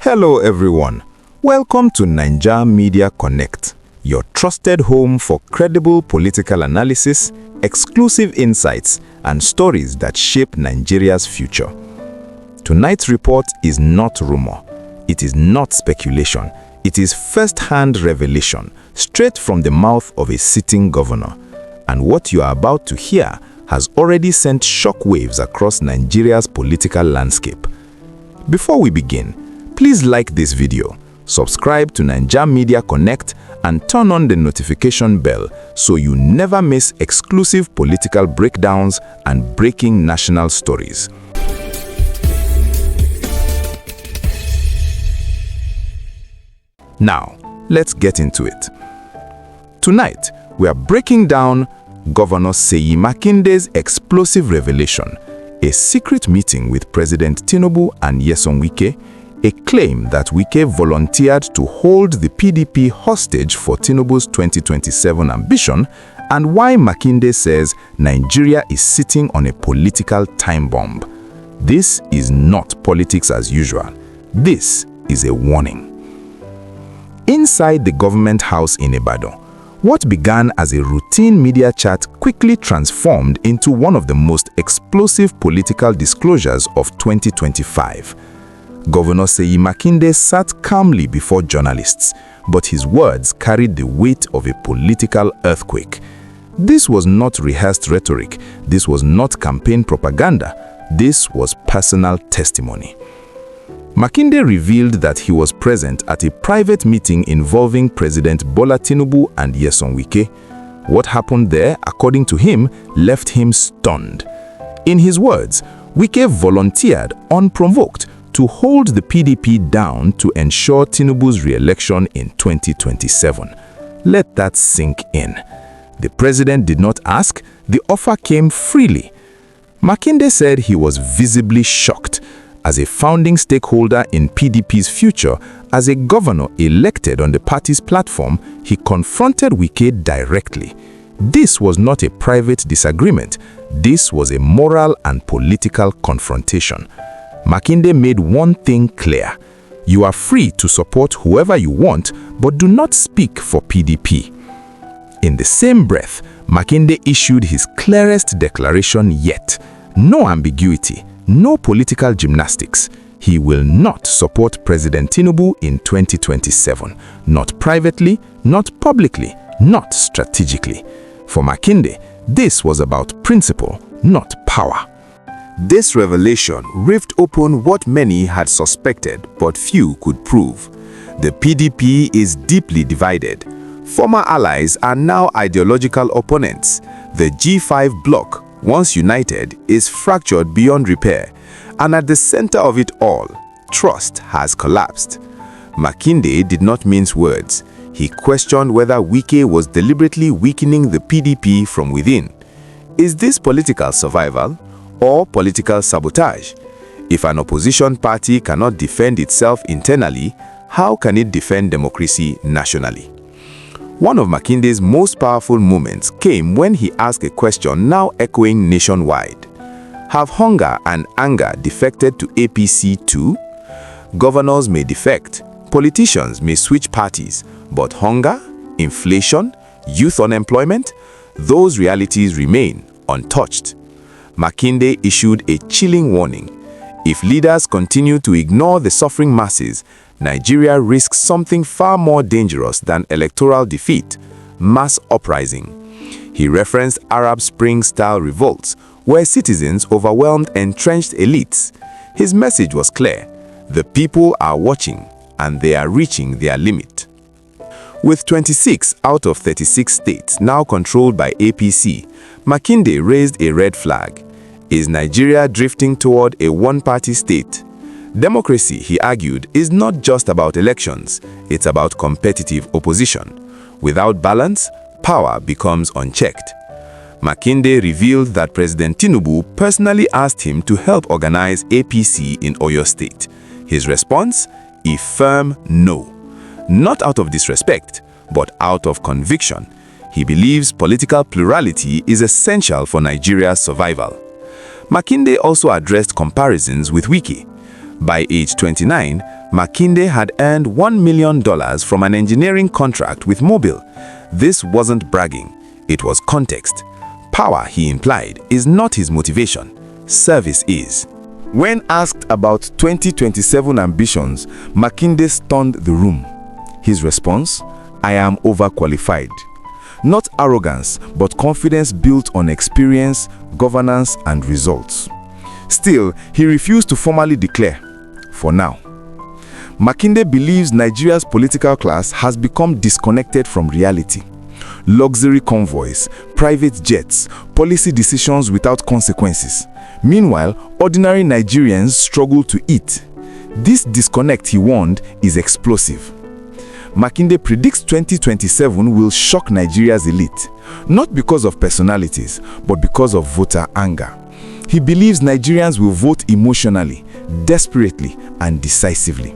Hello everyone, welcome to Naija Media Connect, your trusted home for credible political analysis, exclusive insights, and stories that shape Nigeria's future. Tonight's report is not rumor, it is not speculation, it is first-hand revelation, straight from the mouth of a sitting governor. And what you are about to hear has already sent shockwaves across Nigeria's political landscape. Before we begin, please like this video, subscribe to Naija Media Connect, and turn on the notification bell so you never miss exclusive political breakdowns and breaking national stories. Now, let's get into it. Tonight, we are breaking down Governor Seyi Makinde's explosive revelation, a secret meeting with President Tinubu and Nyesom Wike, a claim that Wike volunteered to hold the PDP hostage for Tinubu's 2027 ambition, and why Makinde says Nigeria is sitting on a political time bomb. This is not politics as usual. This is a warning. Inside the government house in Ibadan, what began as a routine media chat quickly transformed into one of the most explosive political disclosures of 2025. Governor Seyi Makinde sat calmly before journalists, but his words carried the weight of a political earthquake. This was not rehearsed rhetoric, this was not campaign propaganda, this was personal testimony. Makinde revealed that he was present at a private meeting involving President Bola Tinubu and Nyesom Wike. What happened there, according to him, left him stunned. In his words, Wike volunteered, unprovoked, to hold the PDP down to ensure Tinubu's re-election in 2027. Let that sink in. The president did not ask, the offer came freely. Makinde said he was visibly shocked. As a founding stakeholder in PDP's future, as a governor elected on the party's platform, he confronted Wike directly. This was not a private disagreement. This was a moral and political confrontation. Makinde made one thing clear. You are free to support whoever you want, but do not speak for PDP. In the same breath, Makinde issued his clearest declaration yet. No ambiguity. No political gymnastics. He will not support President Tinubu in 2027. Not privately, not publicly, not strategically. For Makinde, this was about principle, not power. This revelation ripped open what many had suspected but few could prove. The PDP is deeply divided. Former allies are now ideological opponents. The G5 bloc, once united, is fractured beyond repair, and at the center of it all, trust has collapsed. Makinde did not mince words. He questioned whether Wike was deliberately weakening the PDP from within. Is this political survival or political sabotage? If an opposition party cannot defend itself internally, how can it defend democracy nationally? One of Makinde's most powerful moments came when he asked a question now echoing nationwide. Have hunger and anger defected to APC too? Governors may defect, politicians may switch parties, but hunger, inflation, youth unemployment, those realities remain untouched. Makinde issued a chilling warning. If leaders continue to ignore the suffering masses, Nigeria risks something far more dangerous than electoral defeat, mass uprising. He referenced Arab Spring-style revolts, where citizens overwhelmed entrenched elites. His message was clear. The people are watching, and they are reaching their limit. With 26 out of 36 states now controlled by APC, Makinde raised a red flag. Is Nigeria drifting toward a one-party state? Democracy, he argued, is not just about elections, it's about competitive opposition. Without balance, power becomes unchecked. Makinde revealed that President Tinubu personally asked him to help organize APC in Oyo State. His response? A firm no. Not out of disrespect, but out of conviction. He believes political plurality is essential for Nigeria's survival. Makinde also addressed comparisons with Wike. By age 29, Makinde had earned $1 million from an engineering contract with Mobil. This wasn't bragging, it was context. Power, he implied, is not his motivation. Service is. When asked about 2027 ambitions, Makinde stunned the room. His response? I am overqualified. Not arrogance, but confidence built on experience, governance, and results. Still, he refused to formally declare, for now. Makinde believes Nigeria's political class has become disconnected from reality. Luxury convoys, private jets, policy decisions without consequences. Meanwhile, ordinary Nigerians struggle to eat. This disconnect, he warned, is explosive. Makinde predicts 2027 will shock Nigeria's elite, not because of personalities, but because of voter anger. He believes Nigerians will vote emotionally, desperately, and decisively.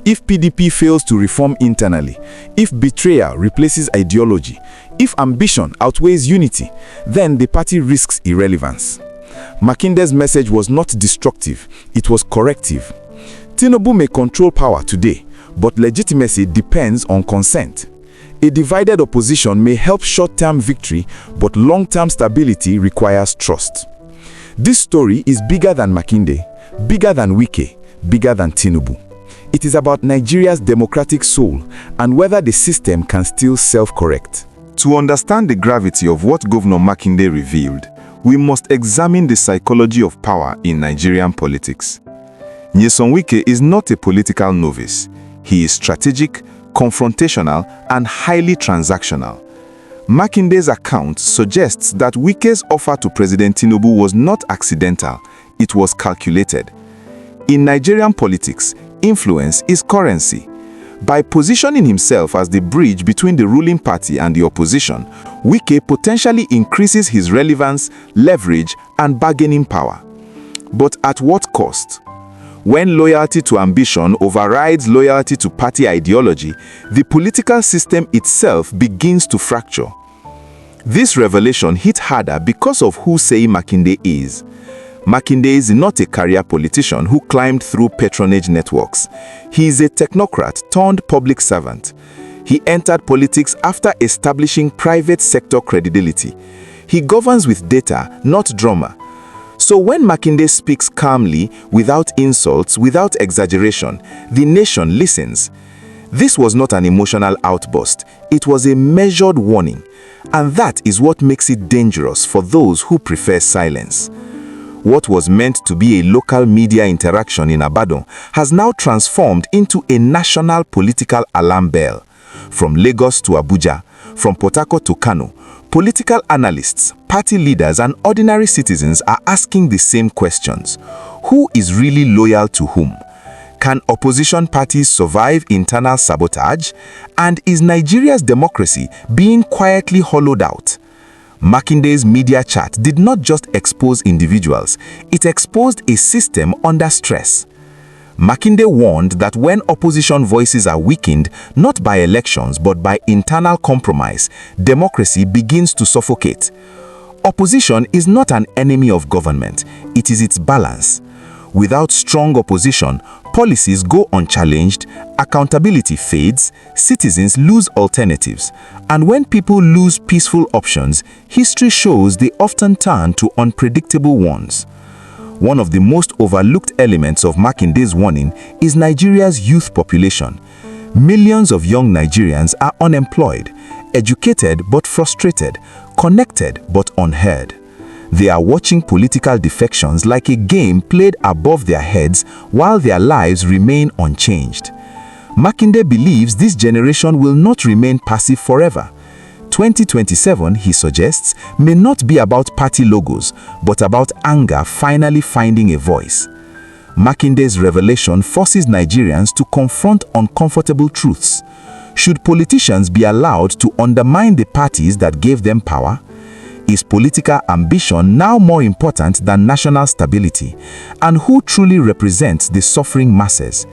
If PDP fails to reform internally, if betrayal replaces ideology, if ambition outweighs unity, then the party risks irrelevance. Makinde's message was not destructive, it was corrective. Tinubu may control power today, but legitimacy depends on consent. A divided opposition may help short-term victory, but long-term stability requires trust. This story is bigger than Makinde, bigger than Wike, bigger than Tinubu. It is about Nigeria's democratic soul and whether the system can still self-correct. To understand the gravity of what Governor Makinde revealed, we must examine the psychology of power in Nigerian politics. Nyesom Wike is not a political novice. He is strategic, confrontational, and highly transactional. Makinde's account suggests that Wike's offer to President Tinubu was not accidental, it was calculated. In Nigerian politics, influence is currency. By positioning himself as the bridge between the ruling party and the opposition, Wike potentially increases his relevance, leverage, and bargaining power. But at what cost? When loyalty to ambition overrides loyalty to party ideology, the political system itself begins to fracture. This revelation hit harder because of who Seyi Makinde is. Makinde is not a career politician who climbed through patronage networks. He is a technocrat turned public servant. He entered politics after establishing private sector credibility. He governs with data, not drama. So when Makinde speaks calmly, without insults, without exaggeration, the nation listens. This was not an emotional outburst, it was a measured warning. And that is what makes it dangerous for those who prefer silence. What was meant to be a local media interaction in Ibadan has now transformed into a national political alarm bell. From Lagos to Abuja, from Port Harcourt to Kano, political analysts, party leaders, and ordinary citizens are asking the same questions. Who is really loyal to whom? Can opposition parties survive internal sabotage? And is Nigeria's democracy being quietly hollowed out? Makinde's media chat did not just expose individuals, it exposed a system under stress. Makinde warned that when opposition voices are weakened, not by elections but by internal compromise, democracy begins to suffocate. Opposition is not an enemy of government, it is its balance. Without strong opposition, policies go unchallenged, accountability fades, citizens lose alternatives, and when people lose peaceful options, history shows they often turn to unpredictable ones. One of the most overlooked elements of Makinde's warning is Nigeria's youth population. Millions of young Nigerians are unemployed, educated but frustrated, connected but unheard. They are watching political defections like a game played above their heads while their lives remain unchanged. Makinde believes this generation will not remain passive forever. 2027, he suggests, may not be about party logos, but about anger finally finding a voice. Makinde's revelation forces Nigerians to confront uncomfortable truths. Should politicians be allowed to undermine the parties that gave them power? Is political ambition now more important than national stability? And who truly represents the suffering masses?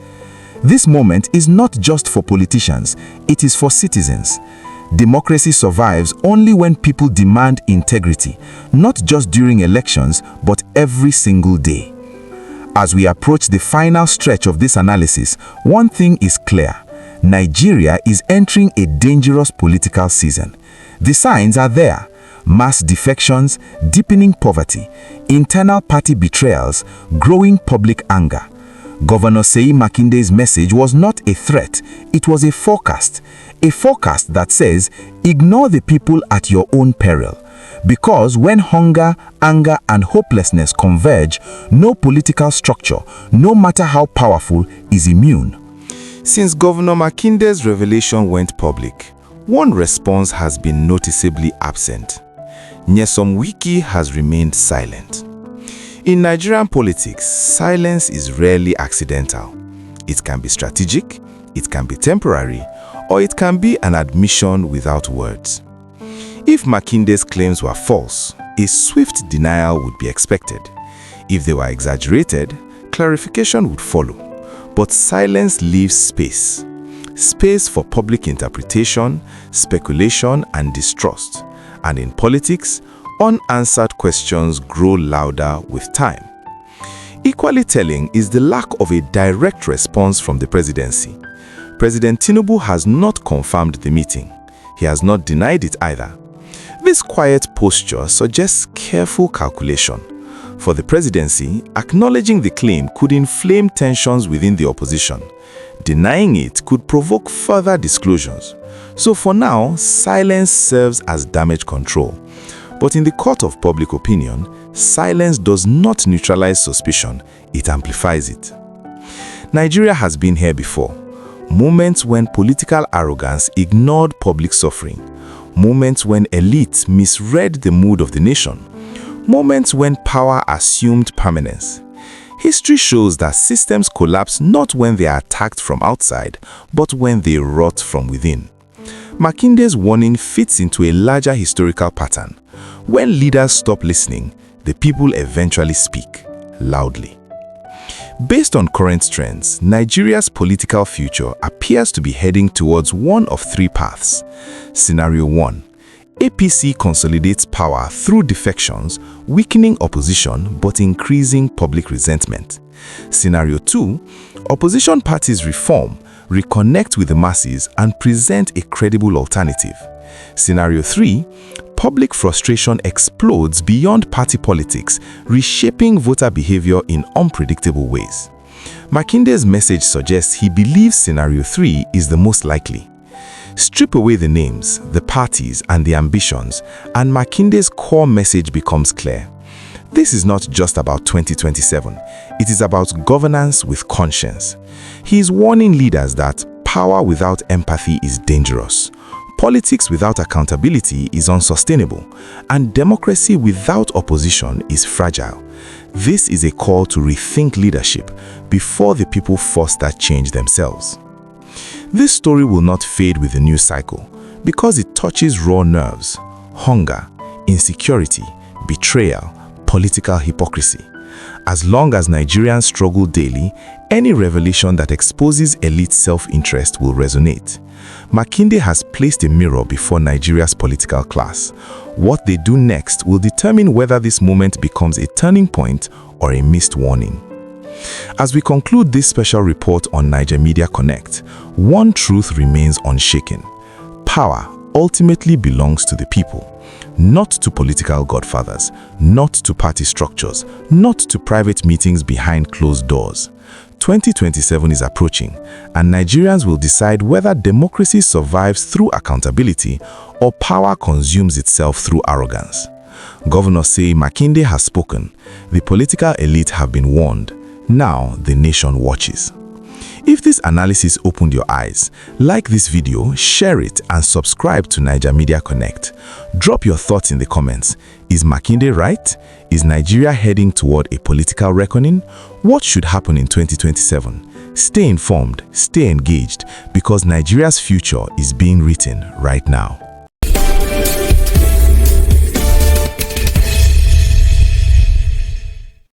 This moment is not just for politicians, it is for citizens. Democracy survives only when people demand integrity, not just during elections, but every single day. As we approach the final stretch of this analysis, one thing is clear. Nigeria is entering a dangerous political season. The signs are there: mass defections, deepening poverty, internal party betrayals, growing public anger. Governor Seyi Makinde's message was not a threat, it was a forecast that says, ignore the people at your own peril. Because when hunger, anger, and hopelessness converge, no political structure, no matter how powerful, is immune. Since Governor Makinde's revelation went public, one response has been noticeably absent. Nyesom Wike has remained silent. In Nigerian politics, silence is rarely accidental. It can be strategic, it can be temporary, or it can be an admission without words. If Makinde's claims were false, a swift denial would be expected. If they were exaggerated, clarification would follow. But silence leaves space. Space for public interpretation, speculation, and distrust. And in politics, unanswered questions grow louder with time. Equally telling is the lack of a direct response from the presidency. President Tinubu has not confirmed the meeting. He has not denied it either. This quiet posture suggests careful calculation. For the presidency, acknowledging the claim could inflame tensions within the opposition. Denying it could provoke further disclosures. So for now, silence serves as damage control. But in the court of public opinion, silence does not neutralize suspicion, it amplifies it. Nigeria has been here before. Moments when political arrogance ignored public suffering. Moments when elites misread the mood of the nation. Moments when power assumed permanence. History shows that systems collapse not when they are attacked from outside, but when they rot from within. Makinde's warning fits into a larger historical pattern. When leaders stop listening, the people eventually speak loudly. Based on current trends, Nigeria's political future appears to be heading towards one of three paths. Scenario 1. APC consolidates power through defections, weakening opposition but increasing public resentment. Scenario 2. Opposition parties reform, reconnect with the masses, and present a credible alternative. Scenario 3. Public frustration explodes beyond party politics, reshaping voter behavior in unpredictable ways. Makinde's message suggests he believes Scenario 3 is the most likely. Strip away the names, the parties, and the ambitions, and Makinde's core message becomes clear. This is not just about 2027, it is about governance with conscience. He is warning leaders that power without empathy is dangerous. Politics without accountability is unsustainable, and democracy without opposition is fragile. This is a call to rethink leadership before the people force that change themselves. This story will not fade with the news cycle because it touches raw nerves, hunger, insecurity, betrayal, political hypocrisy. As long as Nigerians struggle daily, any revelation that exposes elite self-interest will resonate. Makinde has placed a mirror before Nigeria's political class. What they do next will determine whether this moment becomes a turning point or a missed warning. As we conclude this special report on Niger Media Connect, one truth remains unshaken. Power ultimately belongs to the people. Not to political godfathers, not to party structures, not to private meetings behind closed doors. 2027 is approaching, and Nigerians will decide whether democracy survives through accountability or power consumes itself through arrogance. Governor Seyi Makinde has spoken. The political elite have been warned. Now the nation watches. If this analysis opened your eyes, like this video, share it, and subscribe to Niger Media Connect. Drop your thoughts in the comments. Is Makinde right? Is Nigeria heading toward a political reckoning? What should happen in 2027? Stay informed, stay engaged, because Nigeria's future is being written right now.